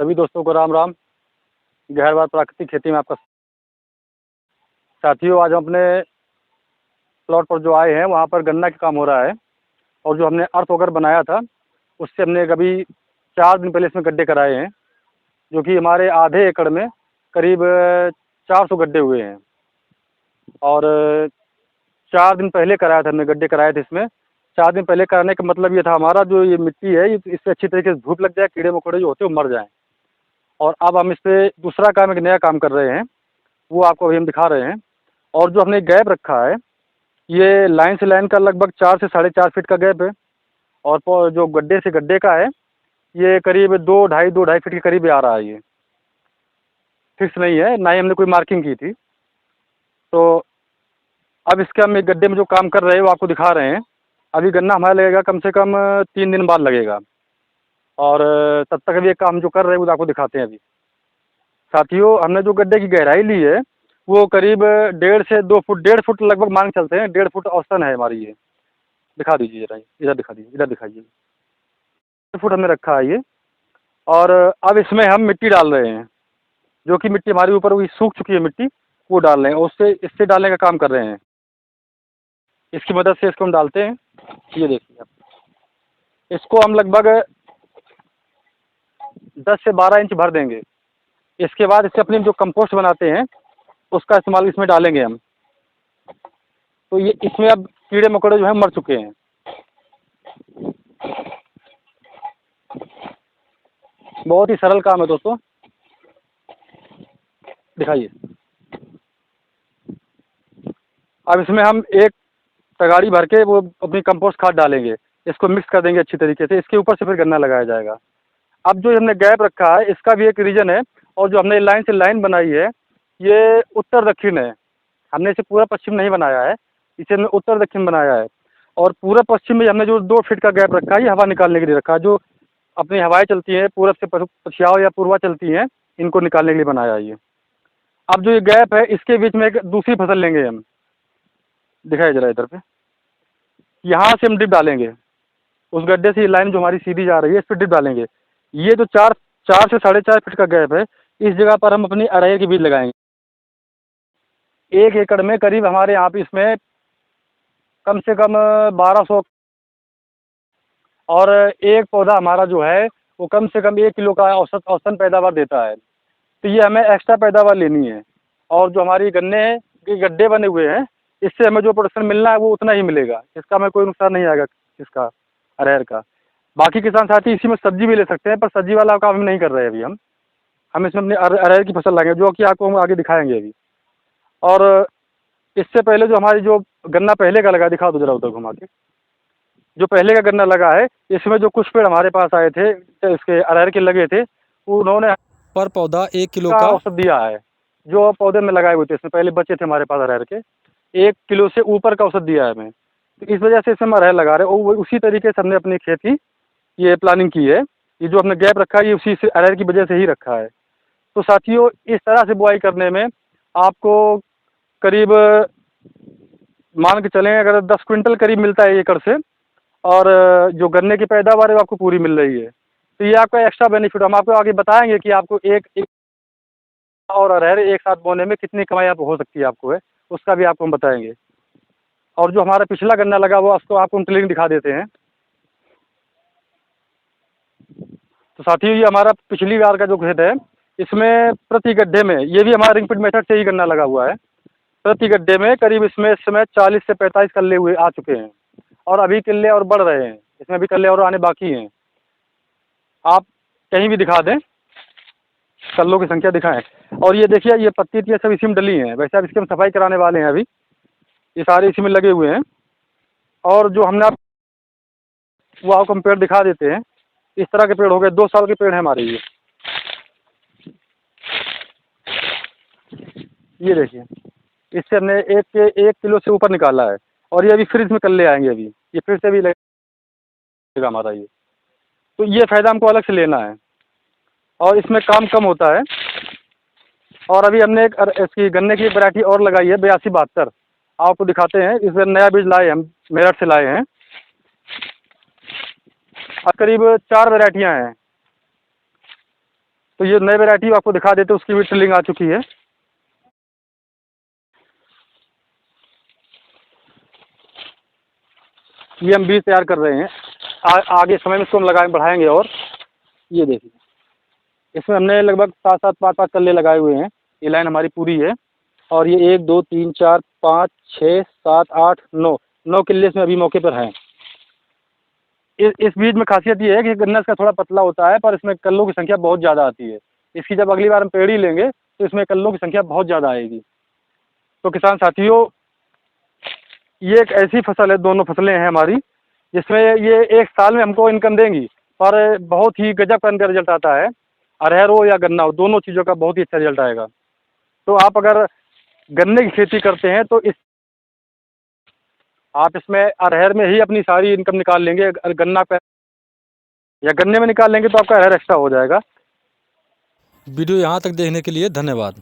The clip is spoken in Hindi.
सभी दोस्तों को राम राम। गहरवाद प्राकृतिक खेती में आपका साथियों, आज हम अपने प्लॉट पर जो आए हैं वहाँ पर गन्ना का काम हो रहा है। और जो हमने अर्थ वगैरह बनाया था उससे हमने कभी 4 दिन पहले इसमें गड्ढे कराए हैं, जो कि हमारे आधे एकड़ में करीब 400 गड्ढे हुए हैं। और 4 दिन पहले कराया था, हमने गड्ढे कराए थे इसमें। 4 दिन पहले कराने का मतलब ये था हमारा, जो ये मिट्टी है इससे अच्छी तरीके से धूप लग जाए, कीड़े मकोड़े जो होते हैं वो मर जाएँ। और अब हम इस पर दूसरा काम, एक नया काम कर रहे हैं, वो आपको अभी हम दिखा रहे हैं। और जो हमने गैप रखा है, ये लाइन से लाइन का लगभग 4 से 4.5 फीट का गैप है। और जो गड्ढे से गड्ढे का है, ये करीब 2 ढाई फीट के करीब आ रहा है। ये फिक्स नहीं है, ना ही हमने कोई मार्किंग की थी। तो अब इसके हम एक गड्ढे में जो काम कर रहे हैं वो आपको दिखा रहे हैं। अभी गन्ना हमारा लगेगा कम से कम 3 दिन बाद लगेगा। और तब तक अभी एक काम जो कर रहे हैं वो आपको दिखाते हैं अभी। साथियों, हमने जो गड्ढे की गहराई ली है वो करीब 1.5 से 2 फुट, 1.5 फुट लगभग मान के चलते हैं। 1.5 फुट औसतन है हमारी ये। दिखा दीजिए जरा, इधर दिखा दीजिए, इधर दिखाइए। 1.5 फुट हमने रखा है ये। और अब इसमें हम मिट्टी डाल रहे हैं, जो कि मिट्टी हमारे ऊपर हुई सूख चुकी है मिट्टी, वो डाल रहे हैं। उससे इससे डालने का काम कर रहे हैं। इसकी मदद से इसको हम डालते हैं। ये देखिए आप, इसको हम लगभग 10 से 12 इंच भर देंगे। इसके बाद इससे अपनी जो कंपोस्ट बनाते हैं उसका इस्तेमाल इसमें डालेंगे हम। तो ये इसमें अब कीड़े मकोड़े जो हैं मर चुके हैं। बहुत ही सरल काम है दोस्तों, दिखाइए। अब इसमें हम एक तगाड़ी भर के वो अपनी कंपोस्ट खाद डालेंगे, इसको मिक्स कर देंगे अच्छी तरीके से। इसके ऊपर से फिर गन्ना लगाया जाएगा। अब जो हमने गैप रखा है इसका भी एक रीज़न है। और जो हमने लाइन से लाइन बनाई है ये उत्तर दक्षिण है। हमने इसे पूरा पश्चिम नहीं बनाया है, इसे हमने उत्तर दक्षिण बनाया है। और पूरा पश्चिम में हमने जो 2 फीट का गैप रखा है ये हवा निकालने के लिए रखा है। जो अपनी हवाएं चलती हैं पूरब से पछियाव या पूर्वा चलती हैं, इनको निकालने के लिए बनाया है ये। अब जो ये गैप है इसके बीच में एक दूसरी फसल लेंगे हम। दिखाइए जरा इधर पे, यहाँ से हम डिप डालेंगे। उस गड्ढे से ये लाइन जो हमारी सीधी जा रही है इस पर डिप डालेंगे। ये जो 4 से 4.5 फीट का गैप है, इस जगह पर हम अपनी अरहर के बीज लगाएंगे। 1 एकड़ में करीब हमारे यहाँ पे इसमें कम से कम 1200। और एक पौधा हमारा जो है वो कम से कम 1 किलो का औसतन पैदावार देता है। तो ये हमें एक्स्ट्रा पैदावार लेनी है। और जो हमारी गन्ने के गड्ढे बने हुए हैं इससे हमें जो प्रोडक्शन मिलना है वो उतना ही मिलेगा, इसका हमें कोई नुकसान नहीं आएगा इसका, अरहर का। बाकी किसान साथी इसी में सब्जी भी ले सकते हैं, पर सब्जी वाला काम हम नहीं कर रहे हैं अभी। हम इसमें अपनी अरहर की फसल लगाएंगे, जो कि आपको हम आगे दिखाएंगे अभी। और इससे पहले जो हमारी जो गन्ना पहले का लगा, दिखा दो जरा उधर घुमा के। जो पहले का गन्ना लगा है इसमें जो कुछ पेड़ हमारे पास आए थे, इसके अरहर के लगे थे, उन्होंने पर पौधा 1 किलो का का औसत दिया है। जो पौधे में लगाए हुए थे इसमें पहले बच्चे थे हमारे पास अरहर के, 1 किलो से ऊपर का औसत दिया है हमें। तो इस वजह से इसमें हम अरहर लगा रहे हैं। और उसी तरीके से हमने अपनी खेती ये प्लानिंग की है। ये जो हमने गैप रखा है ये उसी से अरहर की वजह से ही रखा है। तो साथियों, इस तरह से बुआई करने में आपको करीब मान के चलें अगर 10 क्विंटल करीब मिलता है एकड़ से। और जो गन्ने की पैदावार है वो आपको पूरी मिल रही है। तो ये आपका एक्स्ट्रा बेनिफिट, हम आपको आगे बताएंगे कि आपको एक और अरहर एक साथ बोने में कितनी कमाई आप हो सकती है आपको है, उसका भी आपको हम बताएंगे। और जो हमारा पिछला गन्ना लगा वो आपको हम क्लिनिक दिखा देते हैं। तो साथियों, ये हमारा पिछली बार का जो खेत है इसमें प्रति गड्ढे में, ये भी हमारा रिंग पिट मेथड से ही गन्ना लगा हुआ है। प्रति गड्ढे में करीब इसमें इस समय 40 से 45 कल्ले हुए आ चुके हैं। और अभी किल्ले और बढ़ रहे हैं, इसमें भी कल्ले और आने बाकी हैं। आप कहीं भी दिखा दें, कल्लों की संख्या दिखाएं। और ये देखिए, ये पत्ती सब इसी में डली हैं। वैसे अब इसकी हम सफाई कराने वाले हैं अभी। ये सारे इसी में लगे हुए हैं। और जो हमने वो आपको हम पेड़ दिखा देते हैं। इस तरह के पेड़ हो गए, 2 साल के पेड़ हैं हमारे ये देखिए, इससे हमने 1 किलो से ऊपर निकाला है। और ये अभी फिर इसमें कल्ले आएंगे, अभी ये फिर से भी लगेगा हमारा ये। तो ये फ़ायदा हमको अलग से लेना है और इसमें काम कम होता है। और अभी हमने इसकी गन्ने की वैरायटी और लगाई है, 82-72। आपको दिखाते हैं, इस नया बीज लाए हम, मेरठ से लाए हैं। अब करीब 4 वैरायटियाँ हैं। तो ये नई वैरायटी आपको दिखा देते, उसकी भी ट्रिलिंग आ चुकी है। ये हम बीज तैयार कर रहे हैं, आगे समय में इसको हम बढ़ाएंगे। और ये देखिए, इसमें हमने लगभग 7-7 5-5 कल्ले लगाए हुए हैं। ये लाइन हमारी पूरी है। और ये 1 2 3 4 5 6 7 8 9 किल्ले इसमें अभी मौके पर हैं। इस बीज में खासियत ये है कि गन्ना इसका थोड़ा पतला होता है, पर इसमें कल्लों की संख्या बहुत ज़्यादा आती है। इसकी जब अगली बार हम पेड़ी लेंगे तो इसमें कल्लों की संख्या बहुत ज़्यादा आएगी। तो किसान साथियों, ये एक ऐसी फसल है, दोनों फसलें हैं हमारी, जिसमें ये एक साल में हमको इनकम देंगी, पर बहुत ही गजब का इनका रिजल्ट आता है। अरहर हो या गन्ना हो, दोनों चीज़ों का बहुत ही अच्छा रिजल्ट आएगा। तो आप अगर गन्ने की खेती करते हैं तो आप इसमें अरहर में ही अपनी सारी इनकम निकाल लेंगे। अगर गन्ना पे या गन्ने में निकाल लेंगे तो आपका अरहर एक्स्ट्रा हो जाएगा। वीडियो यहाँ तक देखने के लिए धन्यवाद।